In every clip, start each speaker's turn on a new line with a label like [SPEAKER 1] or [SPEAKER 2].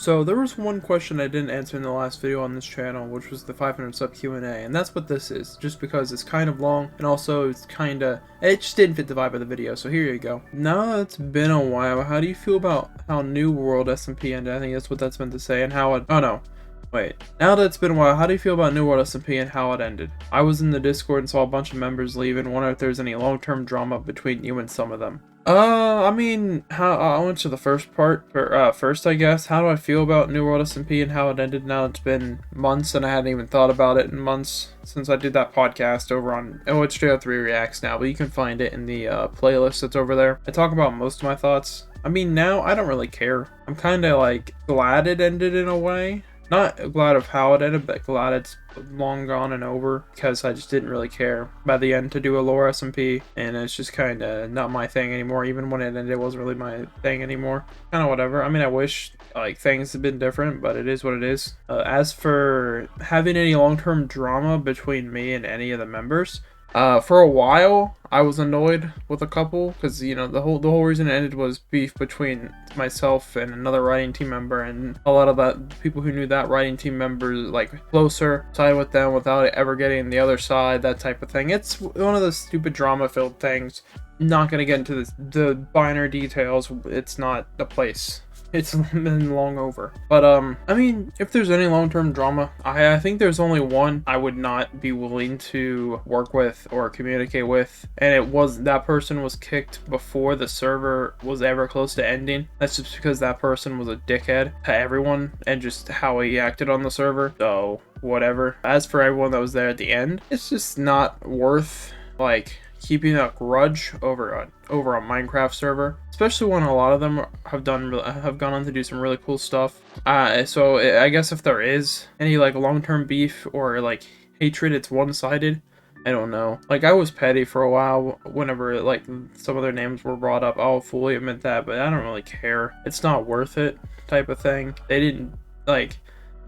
[SPEAKER 1] So there was one question I didn't answer in the last video on this channel, which was the 500 sub Q&A, and that's what this is, just because it's kind of long, and also it just didn't fit the vibe of the video, so here you go. Now that it's been a while, how do you feel about how New World SMP ended? I think that's what that's meant to say, and how it, oh no. Wait, now that it's been a while, how do you feel about New World SMP and how it ended? I was in the Discord and saw a bunch of members leave and wonder if there's any long-term drama between you and some of them. I mean, I went to the first part, first I guess. How do I feel about New World SMP and how it ended now? It's been months and I hadn't even thought about it in months since I did that podcast over on, oh, it's JO3 Reacts now, but you can find it in the playlist that's over there. I talk about most of my thoughts. I mean, now I don't really care. I'm kind of like glad it ended in a way. Not glad of how it ended, but glad it's long gone and over, because I just didn't really care by the end to do a lore SMP, and it's just kind of not my thing anymore. Even when it ended, it wasn't really my thing anymore. Kind of whatever. I mean, I wish like things had been different, but it is what it is. As for having any long-term drama between me and any of the members, for a while I was annoyed with a couple, because you know the whole reason it ended was beef between myself and another writing team member, and a lot of that people who knew that writing team member like closer side with them without it ever getting the other side, that type of thing. It's one of those stupid drama filled things. Not gonna get into the binary details. It's not the place. It's been long over. But I mean, if there's any long-term drama, I think there's only one I would not be willing to work with or communicate with, and it was that person was kicked before the server was ever close to ending. That's just because that person was a dickhead to everyone and just how he acted on the server. So whatever. As for everyone that was there at the end, it's just not worth like keeping a grudge over a Minecraft server, especially when a lot of them have gone on to do some really cool stuff. So I guess if there is any like long-term beef or like hatred, it's one-sided. I don't know. Like, I was petty for a while whenever like some of their names were brought up. I'll fully admit that, but I don't really care. It's not worth it, type of thing. They didn't like.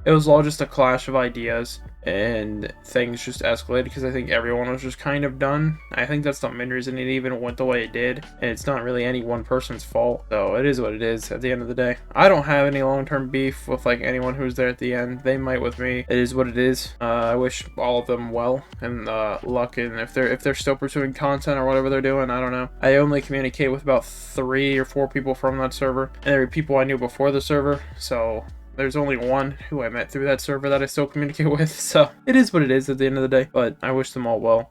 [SPEAKER 1] It was all just a clash of ideas, and things just escalated because I think everyone was just kind of done. I think that's the main reason it even went the way it did, and it's not really any one person's fault. So it is what it is at the end of the day. I don't have any long-term beef with like anyone who's there at the end. They might with me. It is what it is. I wish all of them well and luck, and if they're still pursuing content or whatever they're doing, I don't know. I only communicate with about 3 or 4 people from that server, and there were people I knew before the server, so there's only one who I met through that server that I still communicate with, so it is what it is at the end of the day, but I wish them all well.